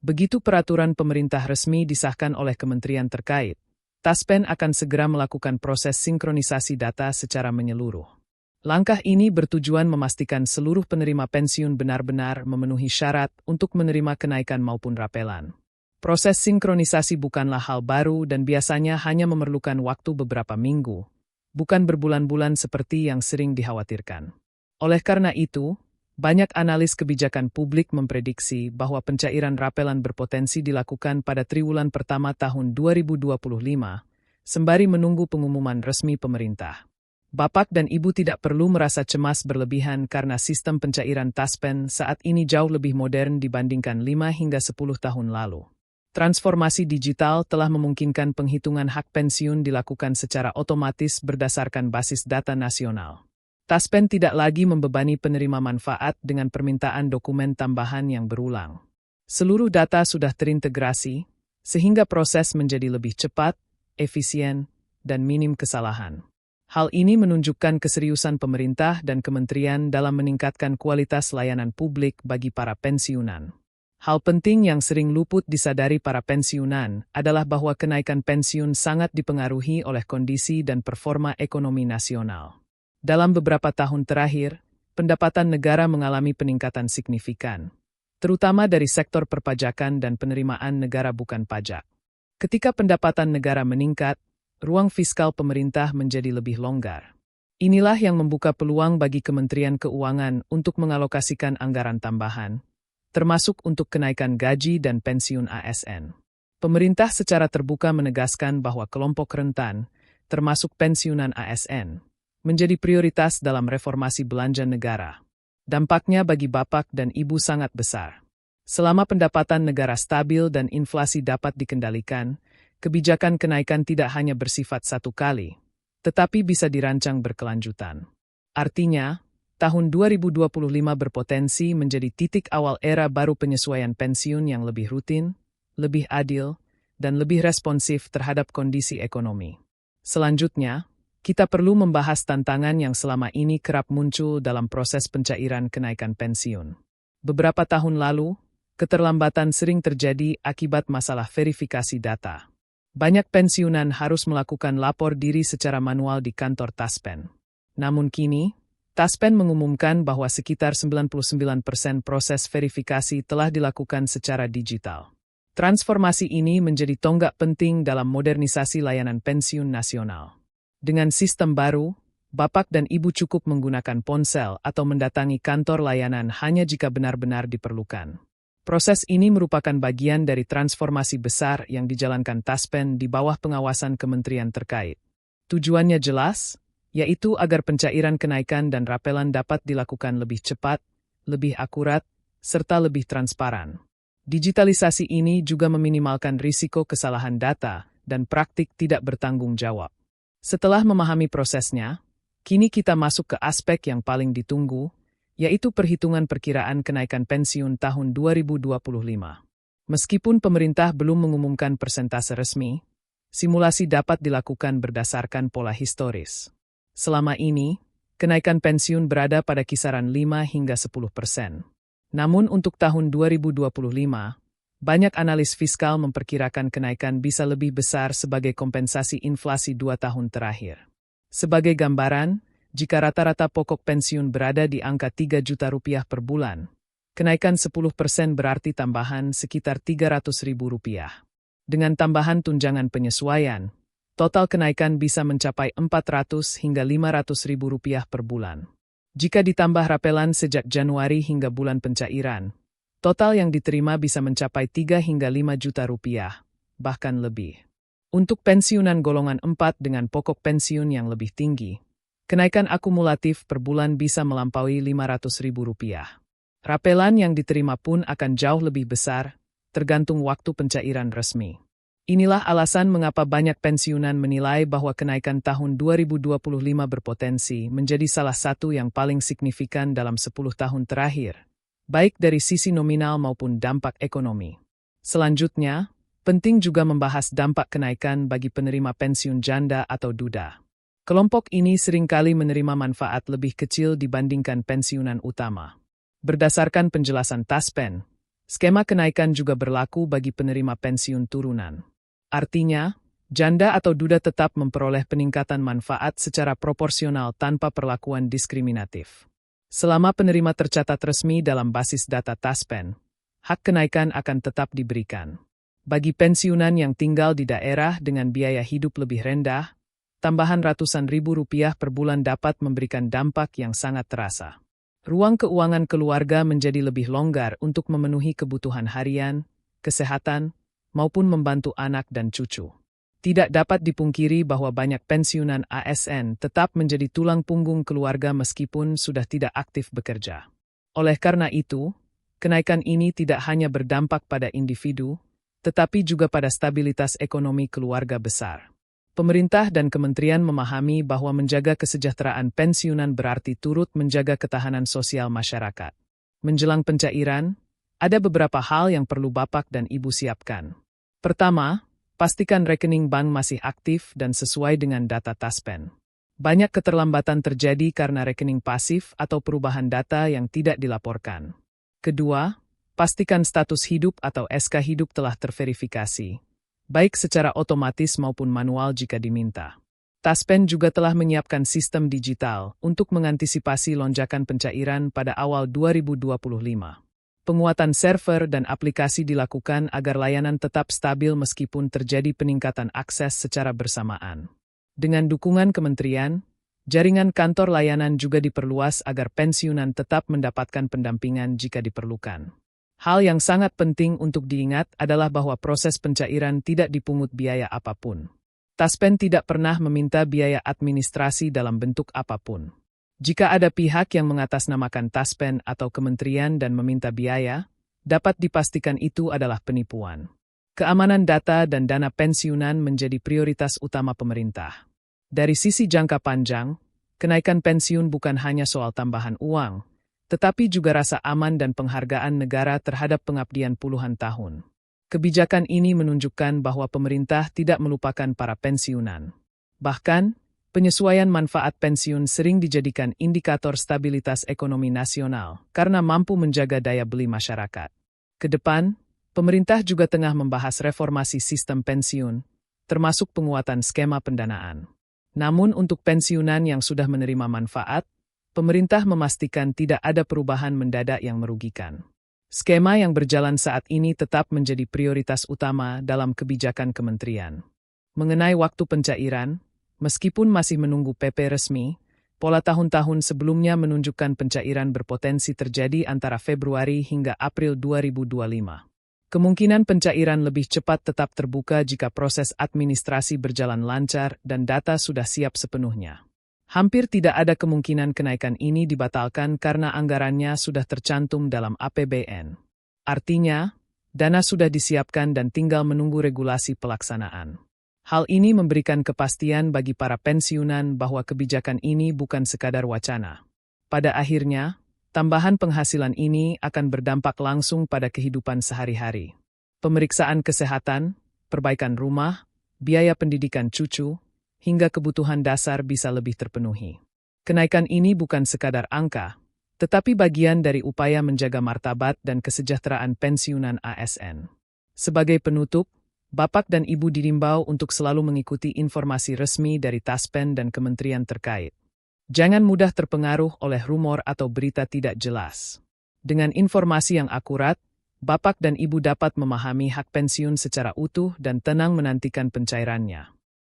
Begitu peraturan pemerintah resmi disahkan oleh kementerian terkait, Taspen akan segera melakukan proses sinkronisasi data secara menyeluruh. Langkah ini bertujuan memastikan seluruh penerima pensiun benar-benar memenuhi syarat untuk menerima kenaikan maupun rapelan. Proses sinkronisasi bukanlah hal baru dan biasanya hanya memerlukan waktu beberapa minggu, bukan berbulan-bulan seperti yang sering dikhawatirkan. Oleh karena itu, banyak analis kebijakan publik memprediksi bahwa pencairan rapelan berpotensi dilakukan pada triwulan pertama tahun 2025, sembari menunggu pengumuman resmi pemerintah. Bapak dan Ibu tidak perlu merasa cemas berlebihan karena sistem pencairan Taspen saat ini jauh lebih modern dibandingkan 5 hingga 10 tahun lalu. Transformasi digital telah memungkinkan penghitungan hak pensiun dilakukan secara otomatis berdasarkan basis data nasional. Taspen tidak lagi membebani penerima manfaat dengan permintaan dokumen tambahan yang berulang. Seluruh data sudah terintegrasi, sehingga proses menjadi lebih cepat, efisien, dan minim kesalahan. Hal ini menunjukkan keseriusan pemerintah dan kementerian dalam meningkatkan kualitas layanan publik bagi para pensiunan. Hal penting yang sering luput disadari para pensiunan adalah bahwa kenaikan pensiun sangat dipengaruhi oleh kondisi dan performa ekonomi nasional. Dalam beberapa tahun terakhir, pendapatan negara mengalami peningkatan signifikan, terutama dari sektor perpajakan dan penerimaan negara bukan pajak. Ketika pendapatan negara meningkat, ruang fiskal pemerintah menjadi lebih longgar. Inilah yang membuka peluang bagi Kementerian Keuangan untuk mengalokasikan anggaran tambahan, termasuk untuk kenaikan gaji dan pensiun ASN. Pemerintah secara terbuka menegaskan bahwa kelompok rentan, termasuk pensiunan ASN, menjadi prioritas dalam reformasi belanja negara. Dampaknya bagi Bapak dan Ibu sangat besar. Selama pendapatan negara stabil dan inflasi dapat dikendalikan, kebijakan kenaikan tidak hanya bersifat satu kali, tetapi bisa dirancang berkelanjutan. Artinya, tahun 2025 berpotensi menjadi titik awal era baru penyesuaian pensiun yang lebih rutin, lebih adil, dan lebih responsif terhadap kondisi ekonomi. Selanjutnya, kita perlu membahas tantangan yang selama ini kerap muncul dalam proses pencairan kenaikan pensiun. Beberapa tahun lalu, keterlambatan sering terjadi akibat masalah verifikasi data. Banyak pensiunan harus melakukan lapor diri secara manual di kantor Taspen. Namun kini, Taspen mengumumkan bahwa sekitar 99% proses verifikasi telah dilakukan secara digital. Transformasi ini menjadi tonggak penting dalam modernisasi layanan pensiun nasional. Dengan sistem baru, Bapak dan Ibu cukup menggunakan ponsel atau mendatangi kantor layanan hanya jika benar-benar diperlukan. Proses ini merupakan bagian dari transformasi besar yang dijalankan Taspen di bawah pengawasan kementerian terkait. Tujuannya jelas, yaitu agar pencairan kenaikan dan rapelan dapat dilakukan lebih cepat, lebih akurat, serta lebih transparan. Digitalisasi ini juga meminimalkan risiko kesalahan data dan praktik tidak bertanggung jawab. Setelah memahami prosesnya, kini kita masuk ke aspek yang paling ditunggu, yaitu perhitungan perkiraan kenaikan pensiun tahun 2025. Meskipun pemerintah belum mengumumkan persentase resmi, simulasi dapat dilakukan berdasarkan pola historis. Selama ini, kenaikan pensiun berada pada kisaran 5 hingga 10%. Namun untuk tahun 2025, banyak analis fiskal memperkirakan kenaikan bisa lebih besar sebagai kompensasi inflasi 2 tahun terakhir. Sebagai gambaran, jika rata-rata pokok pensiun berada di angka 3 juta rupiah per bulan, kenaikan 10% berarti tambahan sekitar 300 ribu rupiah. Dengan tambahan tunjangan penyesuaian, total kenaikan bisa mencapai 400 hingga 500 ribu rupiah per bulan. Jika ditambah rapelan sejak Januari hingga bulan pencairan, total yang diterima bisa mencapai 3 hingga 5 juta rupiah, bahkan lebih. Untuk pensiunan golongan 4 dengan pokok pensiun yang lebih tinggi, kenaikan akumulatif per bulan bisa melampaui 500 ribu rupiah. Rapelan yang diterima pun akan jauh lebih besar, tergantung waktu pencairan resmi. Inilah alasan mengapa banyak pensiunan menilai bahwa kenaikan tahun 2025 berpotensi menjadi salah satu yang paling signifikan dalam 10 tahun terakhir, baik dari sisi nominal maupun dampak ekonomi. Selanjutnya, penting juga membahas dampak kenaikan bagi penerima pensiun janda atau duda. Kelompok ini seringkali menerima manfaat lebih kecil dibandingkan pensiunan utama. Berdasarkan penjelasan Taspen, Skema kenaikan juga berlaku bagi penerima pensiun turunan. Artinya, janda atau duda tetap memperoleh peningkatan manfaat secara proporsional tanpa perlakuan diskriminatif. Selama penerima tercatat resmi dalam basis data Taspen, hak kenaikan akan tetap diberikan. Bagi pensiunan yang tinggal di daerah dengan biaya hidup lebih rendah, tambahan ratusan ribu rupiah per bulan dapat memberikan dampak yang sangat terasa. Ruang keuangan keluarga menjadi lebih longgar untuk memenuhi kebutuhan harian, kesehatan, maupun membantu anak dan cucu. Tidak dapat dipungkiri bahwa banyak pensiunan ASN tetap menjadi tulang punggung keluarga meskipun sudah tidak aktif bekerja. Oleh karena itu, kenaikan ini tidak hanya berdampak pada individu, tetapi juga pada stabilitas ekonomi keluarga besar. Pemerintah dan kementerian memahami bahwa menjaga kesejahteraan pensiunan berarti turut menjaga ketahanan sosial masyarakat. Menjelang pencairan, ada beberapa hal yang perlu Bapak dan Ibu siapkan. Pertama, pastikan rekening bank masih aktif dan sesuai dengan data Taspen. Banyak keterlambatan terjadi karena rekening pasif atau perubahan data yang tidak dilaporkan. Kedua, pastikan status hidup atau SK hidup telah terverifikasi, baik secara otomatis maupun manual jika diminta. Taspen juga telah menyiapkan sistem digital untuk mengantisipasi lonjakan pencairan pada awal 2025. Penguatan server dan aplikasi dilakukan agar layanan tetap stabil meskipun terjadi peningkatan akses secara bersamaan. Dengan dukungan kementerian, jaringan kantor layanan juga diperluas agar pensiunan tetap mendapatkan pendampingan jika diperlukan. Hal yang sangat penting untuk diingat adalah bahwa proses pencairan tidak dipungut biaya apapun. Taspen tidak pernah meminta biaya administrasi dalam bentuk apapun. Jika ada pihak yang mengatasnamakan Taspen atau kementerian dan meminta biaya, dapat dipastikan itu adalah penipuan. Keamanan data dan dana pensiunan menjadi prioritas utama pemerintah. Dari sisi jangka panjang, kenaikan pensiun bukan hanya soal tambahan uang, tetapi juga rasa aman dan penghargaan negara terhadap pengabdian puluhan tahun. Kebijakan ini menunjukkan bahwa pemerintah tidak melupakan para pensiunan. Bahkan, penyesuaian manfaat pensiun sering dijadikan indikator stabilitas ekonomi nasional karena mampu menjaga daya beli masyarakat. Kedepan, pemerintah juga tengah membahas reformasi sistem pensiun, termasuk penguatan skema pendanaan. Namun untuk pensiunan yang sudah menerima manfaat, pemerintah memastikan tidak ada perubahan mendadak yang merugikan. Skema yang berjalan saat ini tetap menjadi prioritas utama dalam kebijakan kementerian. Mengenai waktu pencairan, meskipun masih menunggu PP resmi, pola tahun-tahun sebelumnya menunjukkan pencairan berpotensi terjadi antara Februari hingga April 2025. Kemungkinan pencairan lebih cepat tetap terbuka jika proses administrasi berjalan lancar dan data sudah siap sepenuhnya. Hampir tidak ada kemungkinan kenaikan ini dibatalkan karena anggarannya sudah tercantum dalam APBN. Artinya, dana sudah disiapkan dan tinggal menunggu regulasi pelaksanaan. Hal ini memberikan kepastian bagi para pensiunan bahwa kebijakan ini bukan sekadar wacana. Pada akhirnya, tambahan penghasilan ini akan berdampak langsung pada kehidupan sehari-hari. Pemeriksaan kesehatan, perbaikan rumah, biaya pendidikan cucu, hingga kebutuhan dasar bisa lebih terpenuhi. Kenaikan ini bukan sekadar angka, tetapi bagian dari upaya menjaga martabat dan kesejahteraan pensiunan ASN. Sebagai penutup, Bapak dan Ibu diimbau untuk selalu mengikuti informasi resmi dari Taspen dan kementerian terkait. Jangan mudah terpengaruh oleh rumor atau berita tidak jelas. Dengan informasi yang akurat, Bapak dan Ibu dapat memahami hak pensiun secara utuh dan tenang menantikan pencairannya.